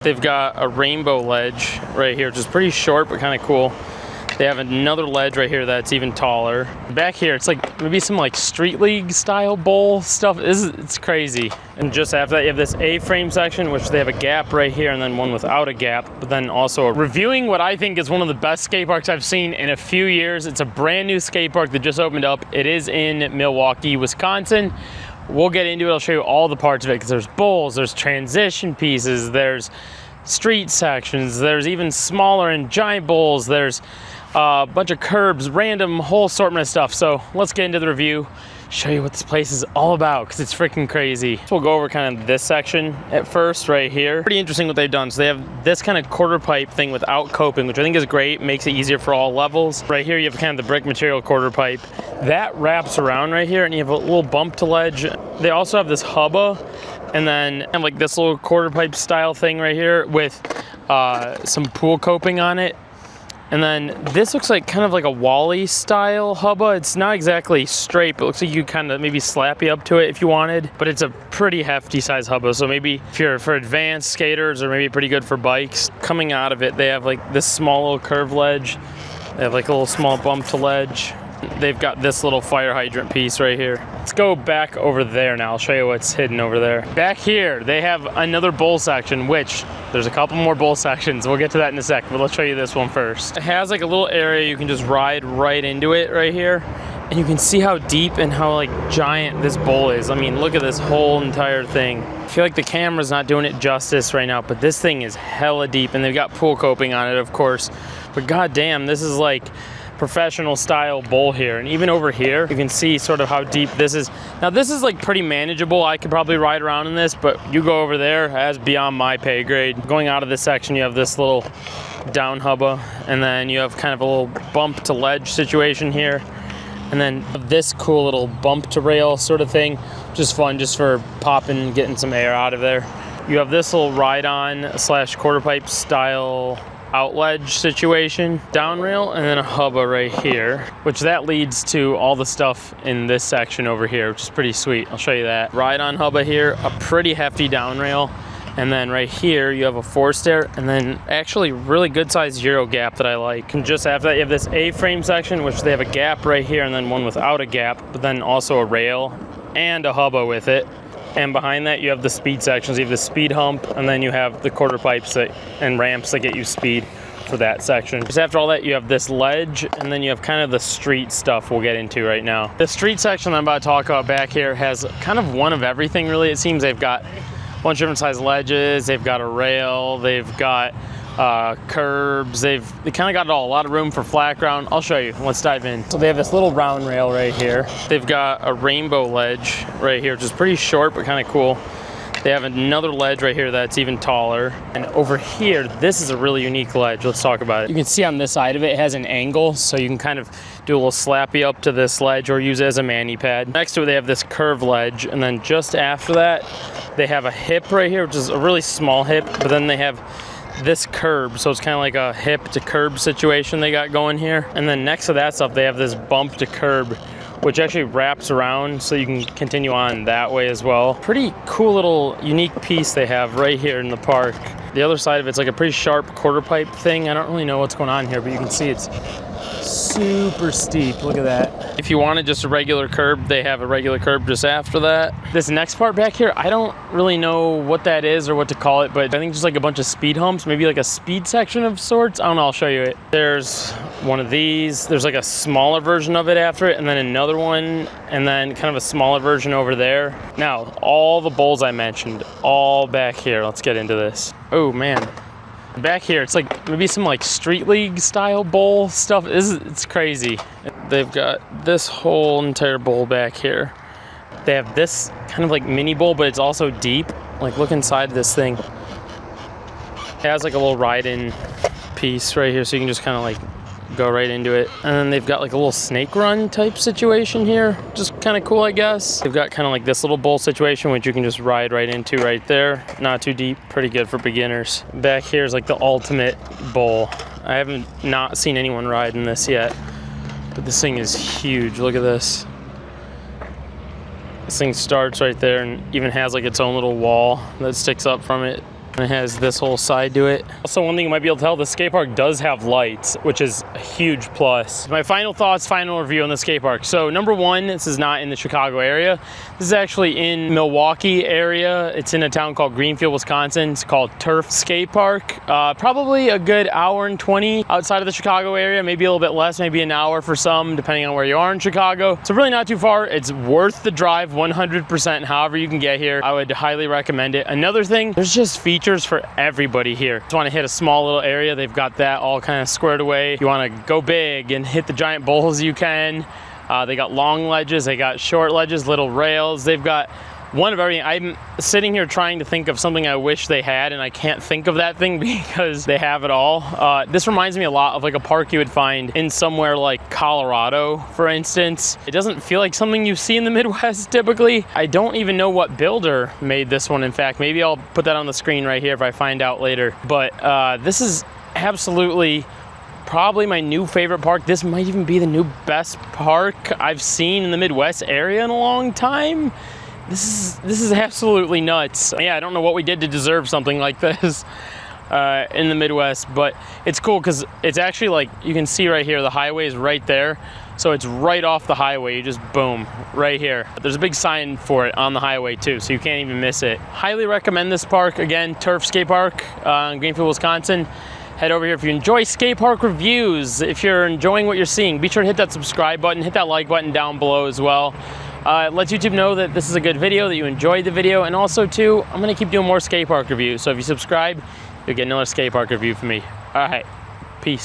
They've got a rainbow ledge right here, which is pretty short but kind of cool. They have another ledge right here that's even taller. Back here, it's like maybe some like street league style bowl stuff. It's crazy. And just after that, you have this A-frame section, which they have a gap right here and then one without a gap. But then also reviewing what I think is one of the best skate parks I've seen in a few years. It's a brand new skate park that just opened up. It is in Milwaukee, Wisconsin. We'll get into it. I'll show you all the parts of it because there's bowls, there's transition pieces, there's street sections, there's even smaller and giant bowls, there's a bunch of curbs, random whole assortment of stuff. So let's get into the review, show you what this place is all about because it's freaking crazy. So we'll go over kind of this section at first right here. Pretty interesting what they've done. So they have this kind of quarter pipe thing without coping, which I think is great, makes it easier for all levels. Right here you have kind of the brick material quarter pipe. That wraps around right here and you have a little bump to ledge. They also have this hubba and then have like this little quarter pipe style thing right here with some pool coping on it. And then this looks like kind of like a Wally style hubba. It's not exactly straight, but it looks like you kind of maybe slap you up to it if you wanted. But it's a pretty hefty size hubba. So maybe if you're for advanced skaters or maybe pretty good for bikes, coming out of it, they have like this small little curved ledge. They have like a little small bump to ledge. They've got this little fire hydrant piece right here. Let's go back over there now. I'll show you what's hidden over there. Back here, they have another bowl section, which there's a couple more bowl sections. We'll get to that in a sec, but let's show you this one first. It has like a little area you can just ride right into it right here. And you can see how deep and how like giant this bowl is. I mean, look at this whole entire thing. I feel like the camera's not doing it justice right now, but this thing is hella deep and they've got pool coping on it, of course. But goddamn, this is like professional style bowl here. And even over here you can see sort of how deep this is. Now this is like pretty manageable. I could probably ride around in this, but you go over there, that's beyond my pay grade. Going out of this section you have this little down hubba and then you have kind of a little bump to ledge situation here and then this cool little bump to rail sort of thing, which is fun just for popping, getting some air out of there. You have this little ride on slash quarter pipe style out ledge situation, down rail, and then a hubba right here, which that leads to all the stuff in this section over here, which is pretty sweet. I'll show you that. Ride on hubba here, a pretty hefty down rail, and then right here you have a forced air, and then actually really good sized Euro gap that I like. And just after that you have this A-frame section, which they have a gap right here and then one without a gap, but then also a rail and a hubba with it. And behind that you have the speed sections. You have the speed hump and then you have the quarter pipes and ramps that get you speed for that section. Just after all that you have this ledge and then you have kind of the street stuff we'll get into right now. The street section that I'm about to talk about back here has kind of one of everything really. It seems they've got a bunch of different size ledges, they've got a rail, they've got curbs, they kind of got it all, a lot of room for flat ground. I'll show you, let's dive in. So they have this little round rail right here. They've got a rainbow ledge right here, which is pretty short but kind of cool. They have another ledge right here that's even taller. And over here, this is a really unique ledge. Let's talk about it. You can see on this side of it, it has an angle, so you can kind of do a little slappy up to this ledge or use it as a mani pad. Next to it, they have this curved ledge, and then just after that, they have a hip right here, which is a really small hip, but then they have this curb, so it's kind of like a hip to curb situation they got going here. And then next to that stuff they have this bump to curb, which actually wraps around so you can continue on that way as well. Pretty cool little unique piece they have right here in the park. The other side of it's like a pretty sharp quarter pipe thing. I don't really know what's going on here, but you can see it's super steep. Look at that. If you wanted just a regular curb, they have a regular curb just after that. This next part back here, I don't really know what that is or what to call it, but I think just like a bunch of speed humps, maybe like a speed section of sorts. I don't know, I'll show you it. There's one of these. There's like a smaller version of it after it, and then another one, and then kind of a smaller version over there. Now, all the bowls I mentioned, all back here. Let's get into this. Oh man. Back here, it's like maybe some like street league style bowl stuff. It's crazy. They've got this whole entire bowl back here. They have this kind of like mini bowl, but it's also deep. Like look inside this thing. It has like a little ride-in piece right here, so you can just kind of like go right into it. And then they've got like a little snake run type situation here, just kind of cool, I guess. They've got kind of like this little bowl situation, which you can just ride right into right there. Not too deep, pretty good for beginners. Back here is like the ultimate bowl. I haven't not seen anyone ride in this yet, but this thing is huge. Look at this. This thing starts right there and even has like its own little wall that sticks up from it. It has this whole side to it. Also, one thing you might be able to tell, the skate park does have lights, which is a huge plus. My final thoughts, final review on the skate park. So number one, this is not in the Chicago area. This is actually in Milwaukee area. It's in a town called Greenfield, Wisconsin. It's called Turf Skate Park. Probably a good hour and 20 outside of the Chicago area, maybe a little bit less, maybe an hour for some, depending on where you are in Chicago. So really not too far. It's worth the drive 100%. However you can get here, I would highly recommend it. Another thing, there's just features for everybody here. Just want to hit a small little area, they've got that all kind of squared away. You want to go big and hit the giant bowls, you can. They got long ledges, they got short ledges, little rails. They've got one of everything. I'm sitting here trying to think of something I wish they had, and I can't think of that thing because they have it all. This reminds me a lot of like a park you would find in somewhere like Colorado, for instance. It doesn't feel like something you see in the Midwest typically. I don't even know what builder made this one. In fact, maybe I'll put that on the screen right here if I find out later. But this is absolutely probably my new favorite park. This might even be the new best park I've seen in the Midwest area in a long time. This is absolutely nuts. Yeah, I don't know what we did to deserve something like this in the Midwest, but it's cool because it's actually like, you can see right here, the highway is right there. So it's right off the highway, you just boom, right here. There's a big sign for it on the highway too, so you can't even miss it. Highly recommend this park. Again, Turf Skate Park in Greenfield, Wisconsin. Head over here if you enjoy skate park reviews. If you're enjoying what you're seeing, be sure to hit that subscribe button, hit that like button down below as well. It lets YouTube know that this is a good video, that you enjoyed the video, and also too, I'm gonna keep doing more skate park reviews. So if you subscribe, you'll get another skate park review from me. All right.